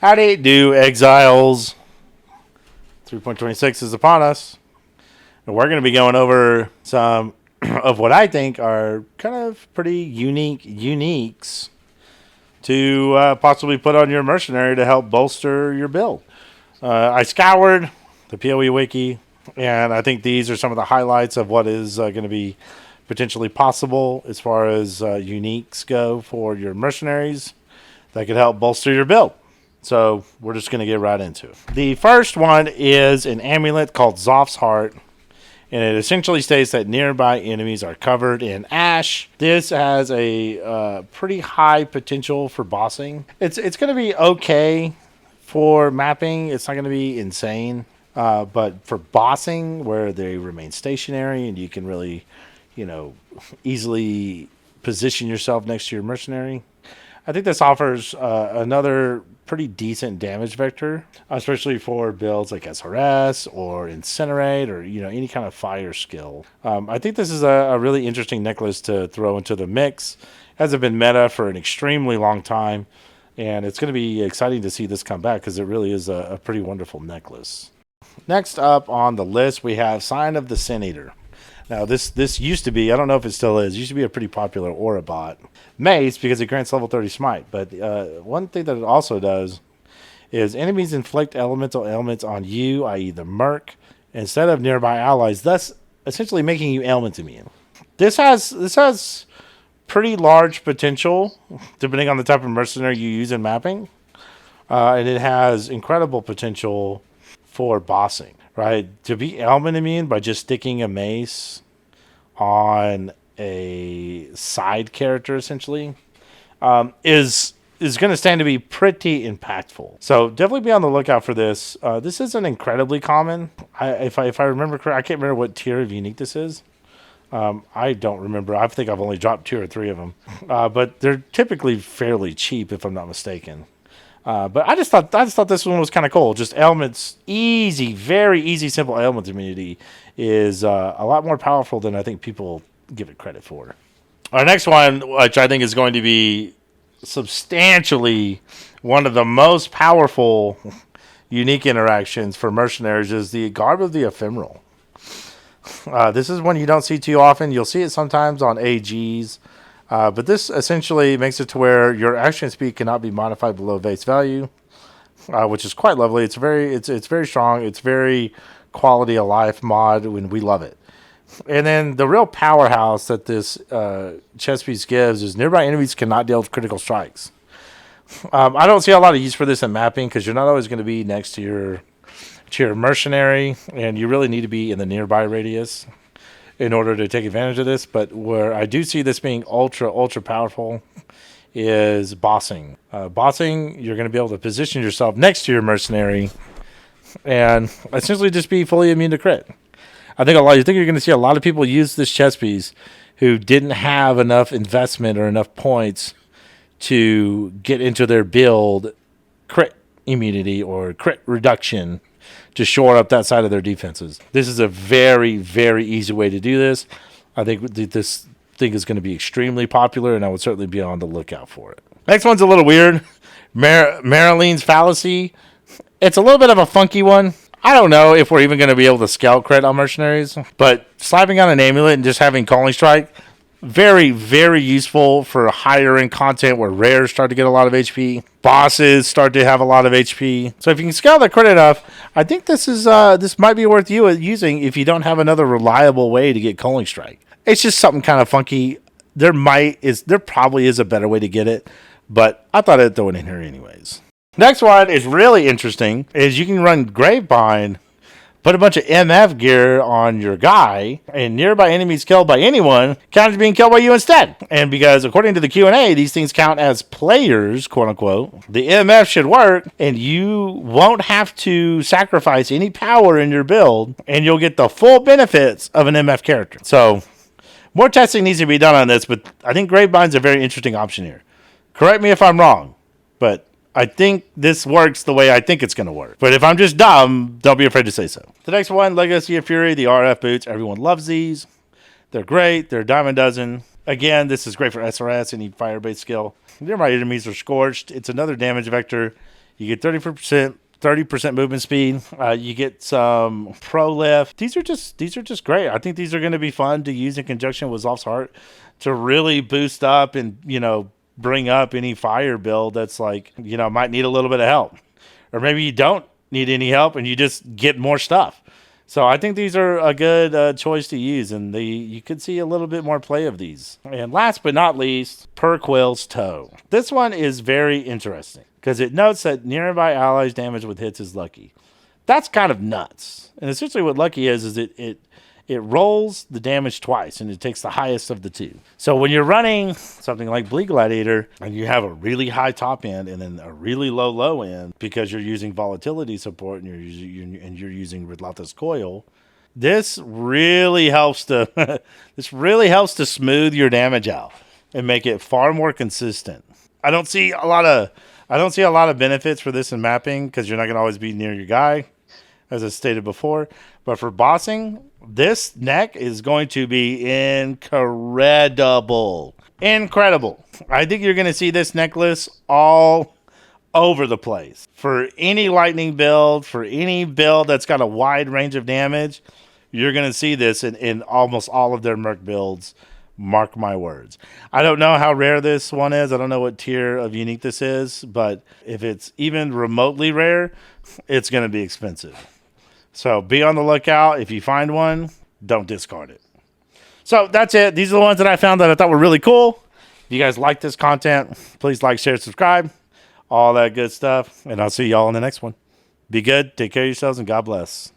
Howdy do, Exiles. 3.26 is upon us. And we're going to be going over some of what I think are kind of pretty unique uniques to possibly put on your mercenary to help bolster your build. I scoured the PoE wiki, and I think these are some of the highlights of what is going to be potentially possible as far as uniques go for your mercenaries that could help bolster your build. So we're just going to get right into it. The first one is an amulet called Zoph's Heart, and it essentially states that nearby enemies are covered in ash. This has a pretty high potential for bossing. It's going to be okay for mapping. It's not going to be insane, but for bossing, where they remain stationary and you can really, easily position yourself next to your mercenary, I think this offers another pretty decent damage vector, especially for builds like SRS or Incinerate or any kind of fire skill. I think this is a really interesting necklace to throw into the mix. It hasn't been meta for an extremely long time, and it's going to be exciting to see this come back because it really is a pretty wonderful necklace. Next up on the list, we have Sign of the Sin Eater. Now, this used to be, I don't know if it still is, used to be a pretty popular aura bot. Mace, because it grants level 30 smite. But one thing that it also does is enemies inflict elemental ailments on you, i.e. the Merc, instead of nearby allies, thus essentially making you ailment immune. This has pretty large potential, depending on the type of mercenary you use in mapping. And it has incredible potential for bossing. Right, to be ailment immune by just sticking a mace on a side character essentially is going to stand to be pretty impactful. So definitely be on the lookout for this. This isn't incredibly common. If I remember correctly, I can't remember what tier of unique this is. I don't remember. I think I've only dropped 2 or 3 of them, but they're typically fairly cheap if I'm not mistaken. But I just thought this one was kind of cool. Just ailments, easy, very easy, simple ailment immunity is a lot more powerful than I think people give it credit for. Our next one, which I think is going to be substantially one of the most powerful unique interactions for mercenaries, is the Garb of the Ephemeral. This is one you don't see too often. You'll see it sometimes on AGs. But this essentially makes it to where your action speed cannot be modified below base value, which is quite lovely. It's very strong. It's very quality of life mod, and we love it. And then the real powerhouse that this chess piece gives is nearby enemies cannot deal with critical strikes. I don't see a lot of use for this in mapping because you're not always going to be next to your mercenary, and you really need to be in the nearby radius in order to take advantage of this. But where I do see this being ultra powerful is bossing. Bossing, you're going to be able to position yourself next to your mercenary and essentially just be fully immune to crit. I think you're going to see a lot of people use this chess piece who didn't have enough investment or enough points to get into their build crit immunity or crit reduction to shore up that side of their defenses. This is a very, very easy way to do this. I think this thing is going to be extremely popular, and I would certainly be on the lookout for it. Next one's a little weird. Marilyns Fallacy. It's a little bit of a funky one. I don't know if we're even going to be able to scout crit on mercenaries, but slapping on an amulet and just having calling strike, very, very useful for higher end content where rares start to get a lot of HP. Bosses start to have a lot of HP. So if you can scale the crit enough, I think this might be worth you using if you don't have another reliable way to get calling strike. It's just something kind of funky. There probably is a better way to get it, but I thought I'd throw it in here anyways. Next one is really interesting. Is you can run Gravebind, put a bunch of MF gear on your guy, and nearby enemies killed by anyone count as being killed by you instead. And because according to the Q&A, these things count as players, quote unquote, the MF should work, and you won't have to sacrifice any power in your build, and you'll get the full benefits of an MF character. So more testing needs to be done on this, but I think Gravebind's a very interesting option here. Correct me if I'm wrong, but I think this works the way I think it's going to work. But if I'm just dumb, don't be afraid to say so. The next one, Legacy of Fury, the RF boots. Everyone loves these. They're great. They're a dime a dozen. Again, this is great for SRS, any fire-based skill. Nearby enemies are scorched. It's another damage vector. You get 30% movement speed. You get some pro lift. These are just great. I think these are going to be fun to use in conjunction with Zolf's Heart to really boost up and, bring up any fire build that's like, might need a little bit of help. Or maybe you don't need any help and you just get more stuff. So I think these are a good choice to use, and you could see a little bit more play of these. And last but not least, Perquill's Toe. This one is very interesting because it notes that nearby allies damage with hits is lucky. That's kind of nuts. And essentially what lucky is it rolls the damage twice, and it takes the highest of the two. So when you're running something like Bleed Gladiator, and you have a really high top end and then a really low end because you're using volatility support and you're using Relentless Coil, this really helps to smooth your damage out and make it far more consistent. I don't see a lot of benefits for this in mapping because you're not going to always be near your guy, as I stated before. But for bossing, this neck is going to be incredible. Incredible. I think you're going to see this necklace all over the place. For any lightning build, for any build that's got a wide range of damage, you're going to see this in almost all of their Merc builds. Mark my words. I don't know how rare this one is. I don't know what tier of unique this is, but if it's even remotely rare, it's going to be expensive. So be on the lookout. If you find one, don't discard it. So that's it. These are the ones that I found that I thought were really cool. If you guys like this content, please like, share, subscribe, all that good stuff. And I'll see y'all in the next one. Be good. Take care of yourselves, and God bless.